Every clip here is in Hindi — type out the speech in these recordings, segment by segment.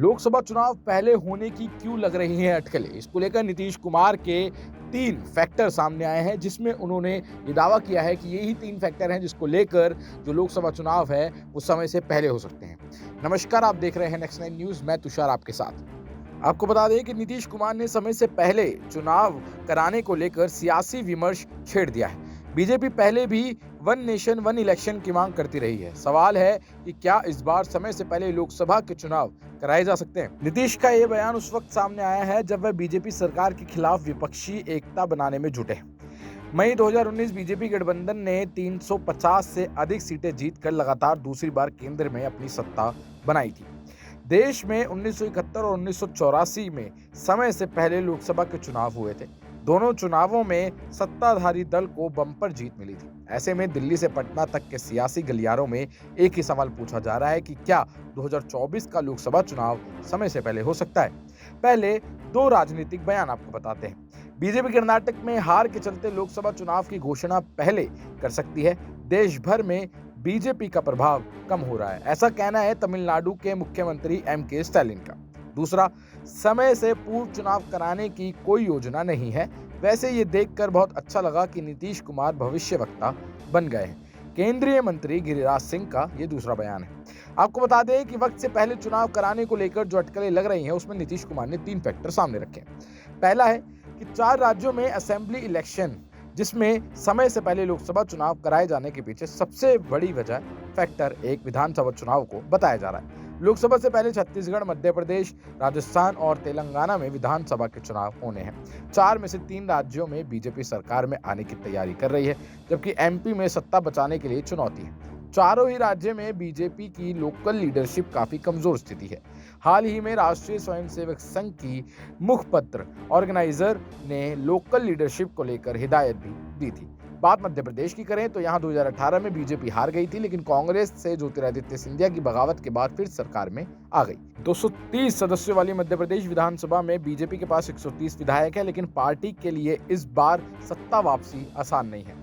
लोकसभा चुनाव पहले होने की क्यों लग रही हैं अटकलें? इसको लेकर नीतीश कुमार के 3 फैक्टर सामने आए हैं, जिसमें उन्होंने ये दावा किया है कि यही 3 फैक्टर हैं जिसको लेकर जो लोकसभा चुनाव है, वो समय से पहले हो सकते हैं। नमस्कार, आप देख रहे हैं नेक्स्ट 9 न्यूज़, मैं तुषार आपके साथ। आपको बता दें कि नीतीश कुमार ने समय से पहले चुनाव कराने को लेकर सियासी विमर्श छेड़ दिया है। बीजेपी पहले भी वन नेशन वन इलेक्शन की मांग करती रही है। सवाल है कि क्या इस बार समय से पहले लोकसभा के चुनाव कराए जा सकते हैं? नीतीश का ये बयान उस वक्त सामने आया है जब वह बीजेपी सरकार के खिलाफ विपक्षी एकता बनाने में जुटे हैं। मई 2019 बीजेपी गठबंधन ने 350 से अधिक सीटें जीतकर लगातार दूसरी बार केंद्र में अपनी सत्ता बनाई थी। देश में 1971 और 1984 में समय से पहले लोकसभा के चुनाव हुए थे। दोनों चुनावों में सत्ताधारी दल को बम्पर जीत मिली थी। ऐसे में दिल्ली से पटना तक के सियासी गलियारों में एक ही सवाल पूछा जा रहा है कि क्या 2024 का लोकसभा चुनाव समय से पहले हो सकता है? पहले 2 राजनीतिक बयान आपको बताते हैं। बीजेपी कर्नाटक में हार के चलते लोकसभा चुनाव की घोषणा पहले कर सकती है। देश भर में बीजेपी का प्रभाव कम हो रहा है, ऐसा कहना है तमिलनाडु के मुख्यमंत्री एम.के. स्टालिन का। दूसरा, समय से पूर्व चुनाव कराने की कोई योजना नहीं है। वैसे ये देखकर बहुत अच्छा लगा कि नीतीश कुमार भविष्यवक्ता बन गए हैं। केंद्रीय मंत्री गिरिराज सिंह का ये दूसरा बयान है। आपको बता दें कि वक्त से पहले चुनाव कराने को लेकर जो अटकलें लग रही हैं, उसमें नीतीश कुमार ने 3 फैक्टर सामने रखे हैं। पहला है कि 4 राज्यों में असेंबली इलेक्शन, जिसमें समय से पहले लोकसभा चुनाव कराए जाने के पीछे सबसे बड़ी वजह फैक्टर 1 विधानसभा चुनाव को बताया जा रहा है। लोकसभा से पहले छत्तीसगढ़, मध्य प्रदेश, राजस्थान और तेलंगाना में विधानसभा के चुनाव होने हैं। 4 में से 3 राज्यों में बीजेपी सरकार में आने की तैयारी कर रही है, जबकि एमपी में सत्ता बचाने के लिए चुनौती है। चारों ही राज्य में बीजेपी की लोकल लीडरशिप काफी कमजोर स्थिति है। हाल ही में राष्ट्रीय स्वयंसेवक संघ की मुखपत्र ऑर्गेनाइजर ने लोकल लीडरशिप को लेकर हिदायत भी दी थी। बात मध्य प्रदेश की करें तो यहां 2018 में बीजेपी हार गई थी, लेकिन कांग्रेस से ज्योतिरादित्य सिंधिया की बगावत के बाद फिर सरकार में आ गई। 230 सदस्यों वाली मध्य प्रदेश विधानसभा में बीजेपी के पास 130 विधायक है, लेकिन पार्टी के लिए इस बार सत्ता वापसी आसान नहीं है।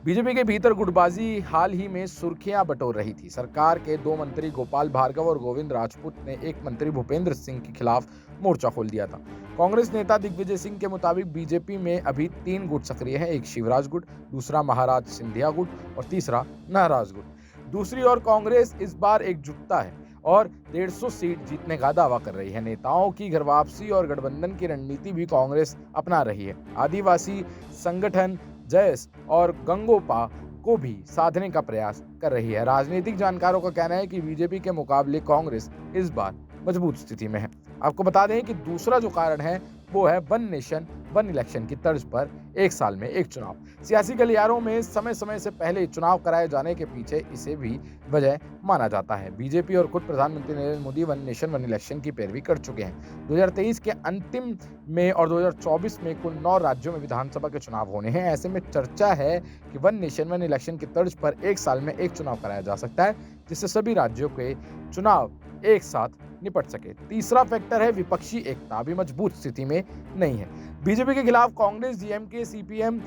बीजेपी के भीतर गुटबाजी हाल ही में सुर्खियां बटोर रही थी। सरकार के 2 मंत्री गोपाल भार्गव और गोविंद राजपूत ने एक मंत्री भूपेंद्र सिंह के खिलाफ मोर्चा खोल दिया था। कांग्रेस नेता दिग्विजय सिंह के मुताबिक बीजेपी में अभी 3 गुट सक्रिय हैं, एक शिवराज गुट, दूसरा महाराज सिंधिया गुट और तीसरा नाराज गुट। दूसरी ओर कांग्रेस इस बार एकजुटता है और 150 सीट जीतने का दावा कर रही है। नेताओं की घर वापसी और गठबंधन की रणनीति भी कांग्रेस अपना रही है। आदिवासी संगठन जयस और गंगोपा को भी साधने का प्रयास कर रही है। राजनीतिक जानकारों का कहना है कि बीजेपी के मुकाबले कांग्रेस इस बार मजबूत स्थिति में है। आपको बता दें कि दूसरा जो कारण है वो है वन नेशन वन इलेक्शन की तर्ज पर 1 साल में 1 चुनाव। सियासी गलियारों में समय समय से पहले चुनाव कराए जाने के पीछे इसे भी वजह माना जाता है। बीजेपी और खुद प्रधानमंत्री Narendra Modi one nation one election की पैरवी कर चुके हैं। 2023 के अंतिम में और 2024 में कुल 9 राज्यों में विधानसभा के चुनाव होने हैं। ऐसे में चर्चा है कि वन नेशन वन इलेक्शन की तर्ज पर 1 साल में 1 चुनाव कराया जा सकता है, जिससे सभी राज्यों के चुनाव एक साथ निपट सके। तीसरा फैक्टर है विपक्षी एकता, अभी मजबूत स्थिति में नहीं है। बीजेपी के खिलाफ कांग्रेस, डीएमके, सीपीएम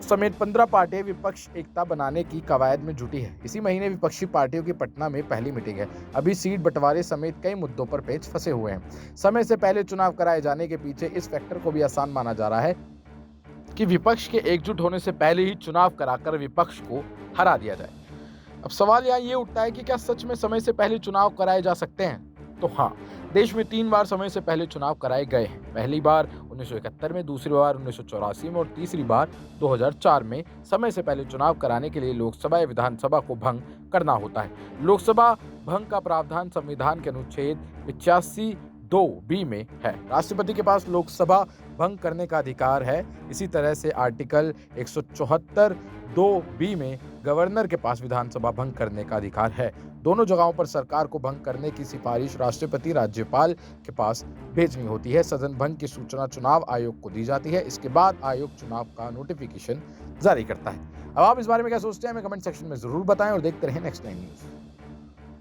समेत 15 पार्टियां विपक्ष एकता बनाने की कवायद में जुटी है। इसी महीने विपक्षी पार्टियों की पटना में पहली मीटिंग है। अभी सीट बंटवारे समेत कई मुद्दों पर पेच फंसे हुए हैं। समय से पहले चुनाव कराए जाने के पीछे इस फैक्टर को भी आसान माना जा रहा है कि विपक्ष के एकजुट होने से पहले ही चुनाव कराकर विपक्ष को हरा दिया जाए। अब सवाल यहाँ ये उठता है कि क्या सच में समय से पहले चुनाव कराए जा सकते हैं? तो हाँ, देश में 3 बार समय से पहले चुनाव कराए गए हैं। पहली बार 1971 में, दूसरी बार 1984 में और तीसरी बार 2004 में। समय से पहले चुनाव कराने के लिए लोकसभा या विधानसभा को भंग करना होता है। लोकसभा भंग का प्रावधान संविधान के अनुच्छेद 85(2)(b) में है। राष्ट्रपति के पास लोकसभा भंग करने का अधिकार है। इसी तरह से आर्टिकल 174(2)(b) में गवर्नर के पास विधानसभा भंग करने का अधिकार है। दोनों जगहों पर सरकार को भंग करने की सिफारिश राष्ट्रपति राज्यपाल के पास भेजनी होती है। सदन भंग की सूचना चुनाव आयोग को दी जाती है। इसके बाद आयोग चुनाव का नोटिफिकेशन जारी करता है। अब आप इस बारे में क्या सोचते हैं, हमें कमेंट सेक्शन में जरूर बताएं और देखते रहें नेक्स्ट 9 न्यूज़।